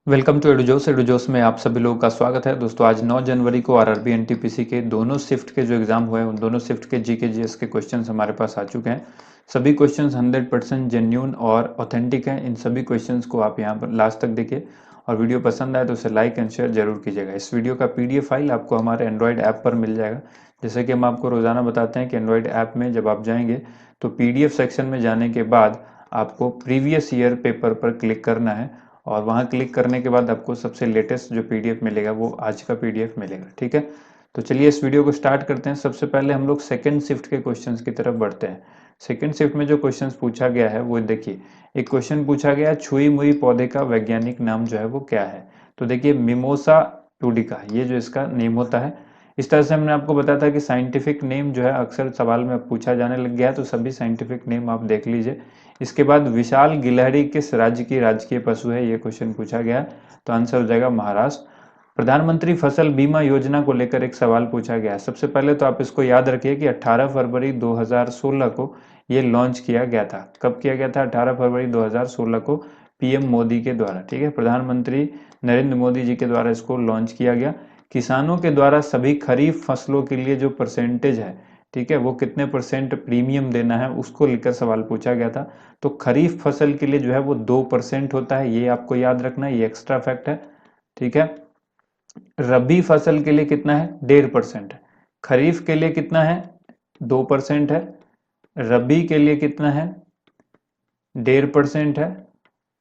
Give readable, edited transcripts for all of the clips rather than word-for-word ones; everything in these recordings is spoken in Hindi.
Welcome to एडुजोस। एडुजोस में आप सभी लोगों का स्वागत है। दोस्तों आज 9 जनवरी को आरआरबी एनटीपीसी के दोनों शिफ्ट के जो एग्जाम हुए हैं उन दोनों शिफ्ट के जीके जीएस के क्वेश्चंस हमारे पास आ चुके हैं। सभी क्वेश्चंस 100% जेन्यून और ऑथेंटिक हैं। इन सभी क्वेश्चंस को आप यहां पर लास्ट तक देखिए और वीडियो पसंद आए तो उसे लाइक एंड शेयर जरूर कीजिएगा। इस वीडियो का पीडीएफ फाइल आपको हमारे एंड्रॉइड ऐप पर मिल जाएगा। जैसे कि हम आपको रोजाना बताते हैं कि एंड्रॉइड ऐप में जब आप जाएंगे तो पीडीएफ सेक्शन में जाने के बाद आपको प्रीवियस ईयर पेपर पर क्लिक करना है और वहां क्लिक करने के बाद आपको सबसे लेटेस्ट जो पीडीएफ मिलेगा वो आज का पीडीएफ मिलेगा। ठीक है, तो चलिए इस वीडियो को स्टार्ट करते हैं। सबसे पहले हम लोग सेकंड शिफ्ट के क्वेश्चंस की तरफ बढ़ते हैं। सेकंड शिफ्ट में जो क्वेश्चंस पूछा गया है वो देखिए, एक क्वेश्चन पूछा गया छुई मुई पौधे का वैज्ञानिक नाम जो है वो क्या है। तो देखिए मिमोसा टूडिका, ये जो इसका नेम होता है। इस तरह से हमने आपको बताया था कि साइंटिफिक नेम जो है अक्सर सवाल में पूछा जाने लग गया है, तो सभी साइंटिफिक नेम आप देख लीजिए। इसके बाद विशाल गिलहरी किस राज्य की राजकीय पशु है, ये क्वेश्चन पूछा गया है, तो आंसर हो जाएगा महाराष्ट्र। प्रधानमंत्री फसल बीमा योजना को लेकर एक सवाल पूछा गया है। सबसे पहले तो आप इसको याद रखिए कि 18 फरवरी 2016 को ये लॉन्च किया गया था। कब किया गया था? 18 फरवरी 2016 को पीएम मोदी के द्वारा। ठीक है, प्रधानमंत्री नरेंद्र मोदी जी के द्वारा इसको लॉन्च किया गया। किसानों के द्वारा सभी खरीफ फसलों के लिए जो परसेंटेज है, ठीक है, वो कितने परसेंट प्रीमियम देना है उसको लेकर सवाल पूछा गया था। तो खरीफ फसल के लिए जो है वो 2% होता है, ये आपको याद रखना है, ये एक्स्ट्रा फैक्ट है। ठीक है, रबी फसल के लिए कितना है? 1.5% है। खरीफ के लिए कितना है? 2% है। रबी के लिए कितना है? 1.5% है।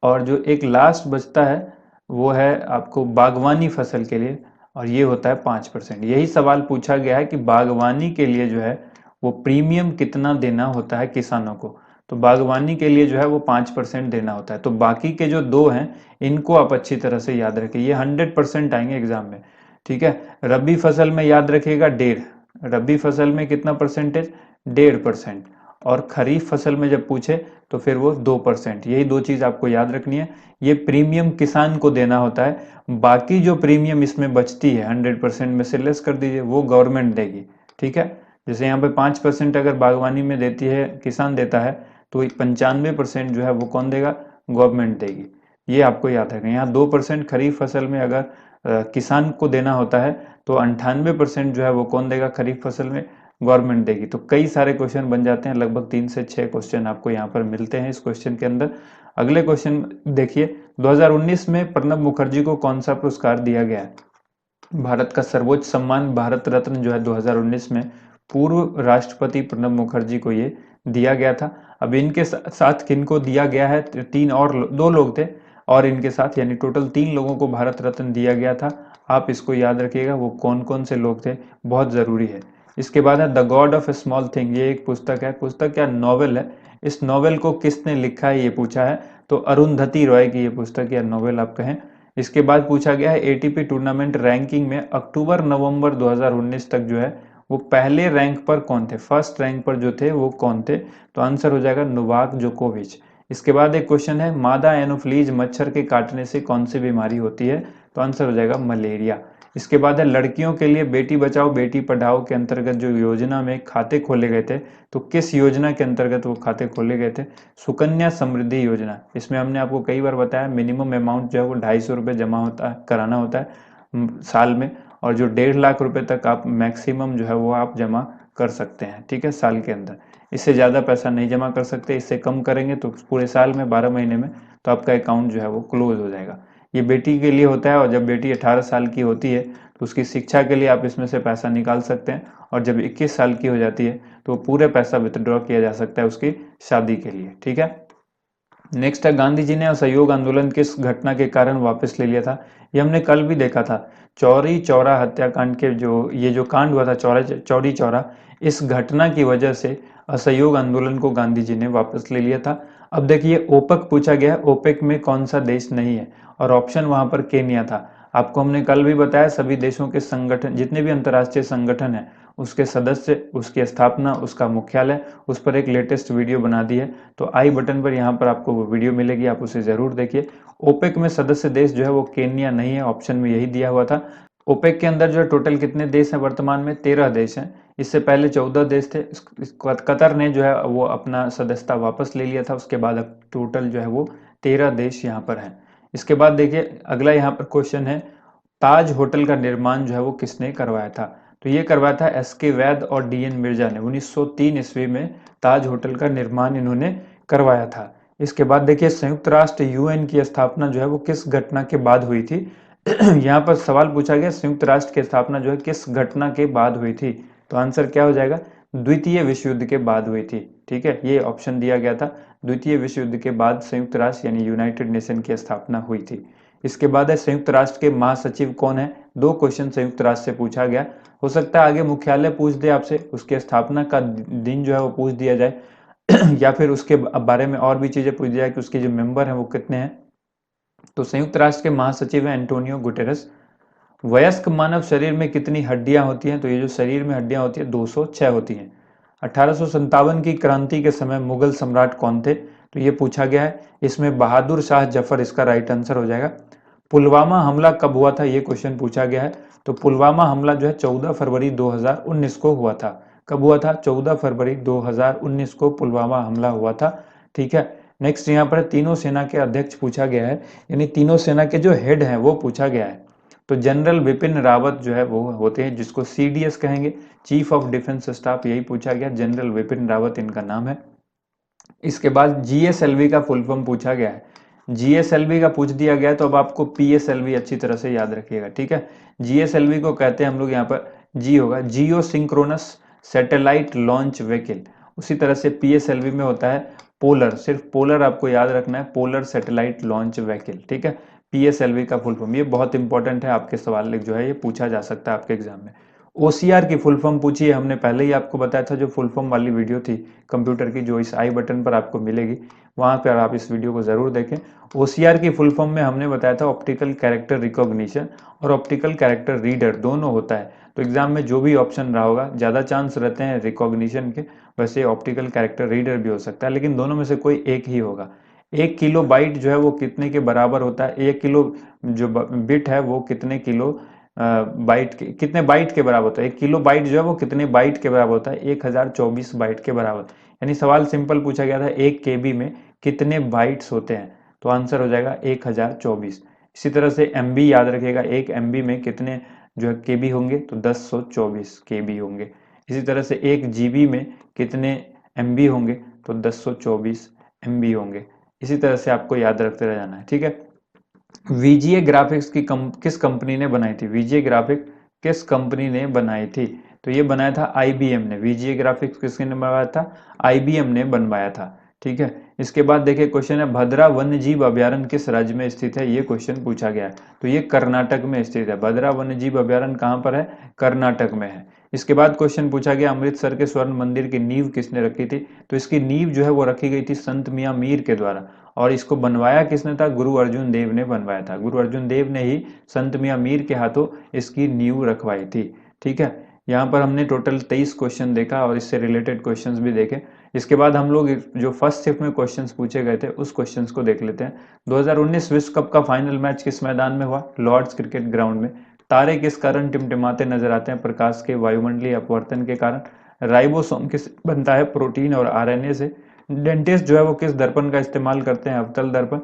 और जो एक लास्ट बचता है वो है आपको बागवानी फसल के लिए, और ये होता है 5%। यही सवाल पूछा गया है कि बागवानी के लिए जो है वो प्रीमियम कितना देना होता है किसानों को। तो बागवानी के लिए जो है वो 5% देना होता है। तो बाकी के जो दो हैं इनको आप अच्छी तरह से याद रखें, ये 100% आएंगे एग्जाम में। ठीक है, रबी फसल में याद रखिएगा 1.5, रबी फसल में कितना परसेंटेज? 1.5%। और खरीफ फसल में जब पूछे तो फिर वो 2%। यही दो चीज आपको याद रखनी है। ये प्रीमियम किसान को देना होता है, बाकी जो प्रीमियम इसमें बचती है 100% में से लेस कर दीजिए, वो गवर्नमेंट देगी। ठीक है, जैसे यहाँ पे 5% अगर बागवानी में देती है, किसान देता है, तो 95% जो है वो कौन देगा? गवर्नमेंट देगी। ये आपको याद रखना। यहाँ 2% खरीफ फसल में अगर किसान को देना होता है तो 98% जो है वो कौन देगा? खरीफ फसल में गवर्नमेंट देगी। तो कई सारे क्वेश्चन बन जाते हैं, लगभग 3 से 6 क्वेश्चन आपको यहाँ पर मिलते हैं इस क्वेश्चन के अंदर। अगले क्वेश्चन देखिए, 2019 में प्रणब मुखर्जी को कौन सा पुरस्कार दिया गया है? भारत का सर्वोच्च सम्मान भारत रत्न जो है 2019 में पूर्व राष्ट्रपति प्रणब मुखर्जी को ये दिया गया था। अब इनके साथ किनको दिया गया है? तीन और दो लोग थे और इनके साथ यानी टोटल 3 लोगों को भारत रत्न दिया गया था। आप इसको याद रखिएगा वो कौन कौन से लोग थे, बहुत जरूरी है। इसके बाद है the God of A small thing, ये एक पुस्तक है, पुस्तक क्या नॉवेल है। इस नॉवेल को किसने लिखा है ये पूछा है, तो अरुंधति रॉय की ये पुस्तक या नॉवेल आप कहें। इसके बाद पूछा गया है एटीपी टूर्नामेंट रैंकिंग में अक्टूबर नवंबर 2019 तक जो है वो पहले रैंक पर कौन थे, फर्स्ट रैंक पर जो थे वो कौन थे? तो आंसर हो जाएगा नोवाक जोकोविच। इसके बाद एक क्वेश्चन है मादा एनोफ्लीज मच्छर के काटने से कौन सी बीमारी होती है? तो आंसर हो जाएगा मलेरिया। इसके बाद है लड़कियों के लिए बेटी बचाओ बेटी पढ़ाओ के अंतर्गत जो योजना में खाते खोले गए थे, तो किस योजना के अंतर्गत वो खाते खोले गए थे? सुकन्या समृद्धि योजना। इसमें हमने आपको कई बार बताया मिनिमम अमाउंट जो है वो 250 रुपये जमा होता है, कराना होता है साल में, और जो 1.5 लाख रुपए तक आप मैक्सिमम जो है वो आप जमा कर सकते हैं। ठीक है, साल के अंदर इससे ज़्यादा पैसा नहीं जमा कर सकते, इससे कम करेंगे तो पूरे साल में 12 महीने में तो आपका अकाउंट जो है वो क्लोज हो जाएगा। ये बेटी के लिए होता है, और जब बेटी 18 साल की होती है तो उसकी शिक्षा के लिए आप इसमें से पैसा निकाल सकते हैं, और जब 21 साल की हो जाती है तो पूरे पैसा विथड्रॉ किया जा सकता है उसकी शादी के लिए। ठीक है, नेक्स्ट है गांधी जी ने असहयोग आंदोलन किस घटना के कारण वापस ले लिया था? ये हमने कल भी देखा था, चौरी चौरा हत्याकांड के जो ये जो कांड हुआ था चौरी चौरा, इस घटना की वजह से असहयोग आंदोलन को गांधी जी ने वापस ले लिया था। अब देखिए ओपेक पूछा गया है, ओपेक में कौन सा देश नहीं है, और ऑप्शन वहां पर केन्या था। आपको हमने कल भी बताया सभी देशों के संगठन, जितने भी अंतर्राष्ट्रीय संगठन है उसके सदस्य, उसकी स्थापना, उसका मुख्यालय, उस पर एक लेटेस्ट वीडियो बना दी है। तो आई बटन पर यहाँ पर आपको वो वीडियो मिलेगी, आप उसे जरूर देखिए। ओपेक में सदस्य देश जो है वो केन्या नहीं है, ऑप्शन में यही दिया हुआ था। ओपेक के अंदर जो है टोटल कितने देश हैं? वर्तमान में 13 देश हैं। इससे पहले 14 देश थे। कतर ने जो है वो अपना सदस्यता वापस ले लिया था, उसके बाद अब टोटल जो है वो 13 देश यहाँ पर हैं। इसके बाद देखिए अगला यहाँ पर क्वेश्चन है, ताज होटल का निर्माण जो है वो किसने करवाया था? तो ये करवाया था एस.के. वैद और डी.एन. मिर्जा ने 1903 ईस्वी में ताज होटल का निर्माण इन्होंने करवाया था। इसके बाद देखिए संयुक्त राष्ट्र यूएन की स्थापना जो है वो किस घटना के बाद हुई थी? यहाँ पर सवाल पूछा गया संयुक्त राष्ट्र की स्थापना जो है किस घटना के बाद हुई थी? तो आंसर क्या हो जाएगा? द्वितीय विश्व युद्ध के बाद हुई थी। ठीक है, ये ऑप्शन दिया गया था, द्वितीय विश्व युद्ध के बाद संयुक्त राष्ट्र यानी यूनाइटेड नेशन की स्थापना हुई थी। इसके बाद है संयुक्त राष्ट्र के महासचिव कौन है? दो क्वेश्चन संयुक्त राष्ट्र से पूछा गया। हो सकता है आगे मुख्यालय पूछ दे आपसे, उसके स्थापना का दिन जो है वो पूछ दिया जाए या फिर उसके बारे में और भी चीजें पूछ दिया जाए कि उसके जो मेंबर हैं वो कितने हैं। तो संयुक्त राष्ट्र के महासचिव हैं एंटोनियो गुटेरस। वयस्क मानव शरीर में कितनी हड्डियां होती हैं? तो ये जो शरीर में हड्डियां होती है 206 होती हैं। 1857 की क्रांति के समय मुगल सम्राट कौन थे? तो ये पूछा गया है। इसमें बहादुर शाह जफर इसका राइट आंसर हो जाएगा। पुलवामा हमला कब हुआ था? ये क्वेश्चन पूछा गया है। तो पुलवामा हमला जो है 14 फरवरी 2019 को हुआ था। कब हुआ था? 14 फरवरी 2019 को पुलवामा हमला हुआ था। ठीक है, नेक्स्ट यहाँ पर तीनों सेना के अध्यक्ष पूछा गया है, यानी तीनों सेना के जो हेड हैं वो पूछा गया है। तो जनरल बिपिन रावत जो है वो होते हैं, जिसको सीडीएस कहेंगे, चीफ ऑफ डिफेंस स्टाफ, यही पूछा गया, जनरल बिपिन रावत इनका नाम है। इसके बाद जीएसएलवी का फुल फॉर्म पूछा गया है। जीएसएलवी का पूछ दिया गया है तो अब आपको पीएसएलवी अच्छी तरह से याद रखिएगा। ठीक है, जीएसएलवी को कहते हैं हम लोग यहाँ पर जी होगा, जियो सिंक्रोनस सैटेलाइट लॉन्च व्हीकल। उसी तरह से पीएसएलवी में होता है पोलर, सिर्फ पोलर आपको याद रखना है, पोलर सैटेलाइट लॉन्च व्हीकल। ठीक है, पीएसएलवी का फुल फॉर्म, ये बहुत इंपॉर्टेंट है, आपके सवाल जो है ये पूछा जा सकता है आपके एग्जाम में। ओसीआर की फुल फॉर्म पूछी है, हमने पहले ही आपको बताया था, जो फुल फॉर्म वाली वीडियो थी कंप्यूटर की, जो इस आई बटन पर आपको मिलेगी, वहां पर आप इस वीडियो को जरूर देखें। ओसीआर की फुल फॉर्म में हमने बताया था ऑप्टिकल कैरेक्टर रिकॉग्निशन और ऑप्टिकल कैरेक्टर रीडर दोनों होता है। तो एग्जाम में जो भी ऑप्शन रहा होगा, ज्यादा चांस रहते हैं रिकॉग्निशन के, वैसे ऑप्टिकल कैरेक्टर रीडर भी हो सकता है, लेकिन दोनों में से कोई एक ही होगा। 1 किलो बाइट जो है वो कितने के बराबर होता है? 1 किलो जो बिट है वो कितने किलो बाइट के, कितने बाइट के बराबर होता है? 1 किलो बाइट जो है वो कितने बाइट के बराबर होता है? 1024 बाइट के बराबर। यानी सवाल सिंपल पूछा गया था, 1 केबी में कितने बाइट्स होते हैं? तो आंसर हो जाएगा 1024। इसी तरह से एमबी याद रखिएगा, 1 एमबी में कितने जो है केबी होंगे? तो 1024 केबी होंगे। इसी तरह से 1 जीबी में कितने एमबी होंगे? तो 1024 एमबी होंगे। इसी तरह से आपको याद रखते रह जाना है। ठीक है, वीजीए ग्राफिक्स की किस कंपनी ने बनाई थी? वीजीए ग्राफिक किस कंपनी ने बनाई थी? तो ये बनाया था आईबीएम ने। वीजीए ग्राफिक्स किसने बनवाया था? आईबीएम ने बनवाया था। ठीक है, इसके बाद देखिए क्वेश्चन है, भद्रा वन्य जीव अभ्यारण्य किस राज्य में स्थित है? ये क्वेश्चन पूछा गया है। तो ये कर्नाटक में स्थित है। भद्रा वन्य जीव अभ्यारण्य कहाँ पर है? कर्नाटक में है। इसके बाद क्वेश्चन पूछा गया, अमृतसर के स्वर्ण मंदिर की नींव किसने रखी थी? तो इसकी नींव जो है वो रखी गई थी संत मियां मीर के द्वारा। और इसको बनवाया किसने था? गुरु अर्जुन देव ने बनवाया था। गुरु अर्जुन देव ने ही संत मियां मीर के हाथों इसकी नींव रखवाई थी। ठीक है, यहाँ पर हमने टोटल 23 क्वेश्चन देखा और इससे रिलेटेड क्वेश्चंस भी देखे। इसके बाद हम लोग जो फर्स्ट शिफ्ट में क्वेश्चंस पूछे गए थे उस क्वेश्चंस को देख लेते हैं। 2019 विश्व कप का फाइनल मैच किस मैदान में हुआ? लॉर्ड्स क्रिकेट ग्राउंड में। तारे किस कारण टिमटिमाते नजर आते हैं? प्रकाश के वायुमंडलीय अपवर्तन के कारण। राइबोसोम किस बनता है? प्रोटीन और आरएनए से। डेंटिस्ट जो है वो किस दर्पण का इस्तेमाल करते हैं? अवतल दर्पण।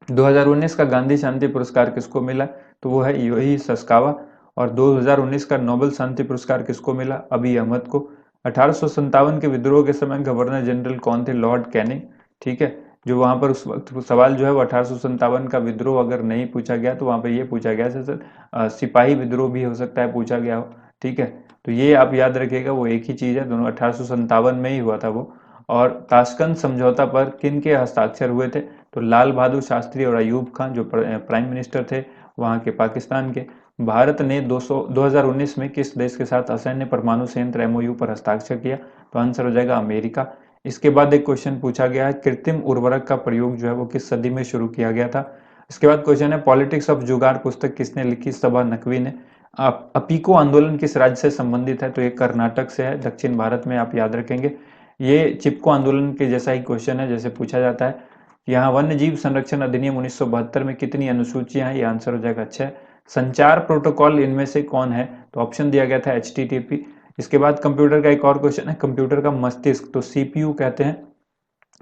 2019 का गांधी शांति पुरस्कार किसको मिला? तो वो है यूही सस्कावा। और 2019 का नोबेल शांति पुरस्कार किसको मिला? अभी अहमद को। 1857 के विद्रोह के समय गवर्नर जनरल कौन थे? Lord Canning. ठीक है, जो वहां पर उस वक्त सवाल जो है वो 1857 का विद्रोह अगर नहीं पूछा गया तो वहां पर ये पूछा गया सर सिपाही विद्रोह भी हो सकता है पूछा गया हो। ठीक है, तो ये आप याद रखिएगा, वो एक ही चीज है, दोनों 1857 में ही हुआ था वो। और ताशकंद समझौता पर किन के हस्ताक्षर हुए थे? तो लाल बहादुर शास्त्री और अयूब खान, जो प्राइम मिनिस्टर थे वहां के पाकिस्तान के। भारत ने 2019 में किस देश के साथ असैन्य परमाणु संयंत्र एमओयू पर हस्ताक्षर किया? तो आंसर हो जाएगा अमेरिका। इसके बाद एक क्वेश्चन पूछा गया है, कृत्रिम उर्वरक का प्रयोग जो है वो किस सदी में शुरू किया गया था? इसके बाद क्वेश्चन है, पॉलिटिक्स ऑफ जुगाड़ पुस्तक किसने लिखी? सबा नकवी ने। अपीको आंदोलन किस राज्य से संबंधित है? तो ये कर्नाटक से है, दक्षिण भारत में, आप याद रखेंगे। ये चिपको आंदोलन के जैसा ही क्वेश्चन है जैसे पूछा जाता है। यहाँ वन्य जीव संरक्षण अधिनियम 1972 में कितनी अनुसूचियां हैं? ये आंसर हो जाएगा 6। संचार प्रोटोकॉल इनमें से कौन है? तो ऑप्शन दिया गया था HTTP। इसके बाद कंप्यूटर का एक और क्वेश्चन है, कंप्यूटर का मस्तिष्क तो CPU कहते हैं।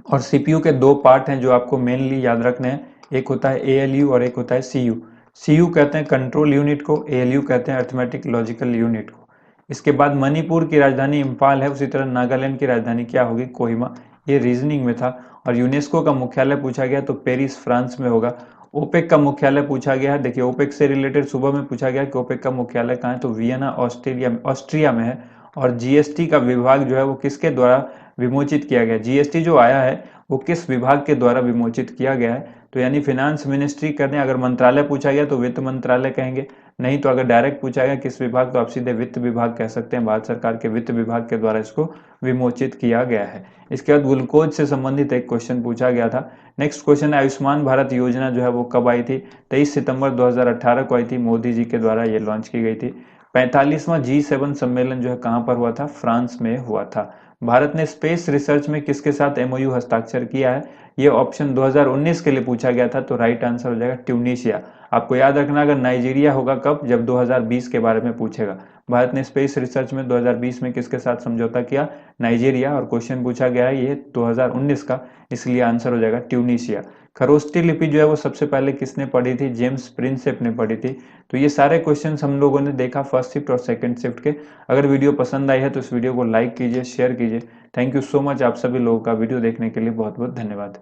और CPU के 2 पार्ट हैं जो आपको मेनली याद रखने हैं, एक होता है ALU और एक होता है CU। CU कहते हैं कंट्रोल यूनिट को, ALU कहते हैं अर्थमेटिक लॉजिकल यूनिट को। इसके बाद मणिपुर की राजधानी इम्फाल है, उसी तरह नागालैंड की राजधानी क्या होगी, कोहिमा। ये रीजनिंग में था। और यूनेस्को का मुख्यालय पूछा गया तो पेरिस फ्रांस में होगा। ओपेक का मुख्यालय पूछा गया है, देखिए ओपेक से रिलेटेड सुबह में पूछा गया कि ओपेक का मुख्यालय कहाँ है, तो वियना ऑस्ट्रिया में है। और जीएसटी का विभाग जो है वो किसके द्वारा विमोचित किया गया, जीएसटी जो आया है वो किस विभाग के द्वारा विमोचित किया गया है, तो यानी फिनांस मिनिस्ट्री कहते हैं। अगर मंत्रालय पूछा गया तो वित्त मंत्रालय कहेंगे, नहीं तो अगर डायरेक्ट पूछा गया किस विभाग, तो आप सीधे वित्त विभाग कह सकते हैं। भारत सरकार के वित्त विभाग के द्वारा इसको विमोचित किया गया है। इसके बाद ग्लूकोज से संबंधित एक क्वेश्चन पूछा गया था। नेक्स्ट क्वेश्चन, आयुष्मान भारत योजना जो है वो कब आई थी, 23 सितंबर 2018 को आई थी, मोदी जी के द्वारा ये लॉन्च की गई थी। 45वां G7 सम्मेलन जो है कहाँ पर हुआ था, फ्रांस में हुआ था। भारत ने स्पेस रिसर्च में किसके साथ MOU हस्ताक्षर किया है, ये ऑप्शन 2019 के लिए पूछा गया था, तो राइट आंसर हो जाएगा ट्यूनीशिया। आपको याद रखना, अगर नाइजीरिया होगा कब, जब 2020 के बारे में पूछेगा। भारत ने स्पेस रिसर्च में 2020 में किसके साथ समझौता किया, नाइजीरिया, और क्वेश्चन पूछा गया है ये 2019 का, इसलिए आंसर हो जाएगा ट्यूनीशिया। खरोष्टी लिपि जो है वो सबसे पहले किसने पढ़ी थी, जेम्स प्रिंसेप ने पढ़ी थी। तो ये सारे क्वेश्चन हम लोगों ने देखा फर्स्ट शिफ्ट और सेकंड शिफ्ट के। अगर वीडियो पसंद आई है तो इस वीडियो को लाइक कीजिए, शेयर कीजिए। थैंक यू सो मच, आप सभी लोगों का वीडियो देखने के लिए बहुत बहुत धन्यवाद।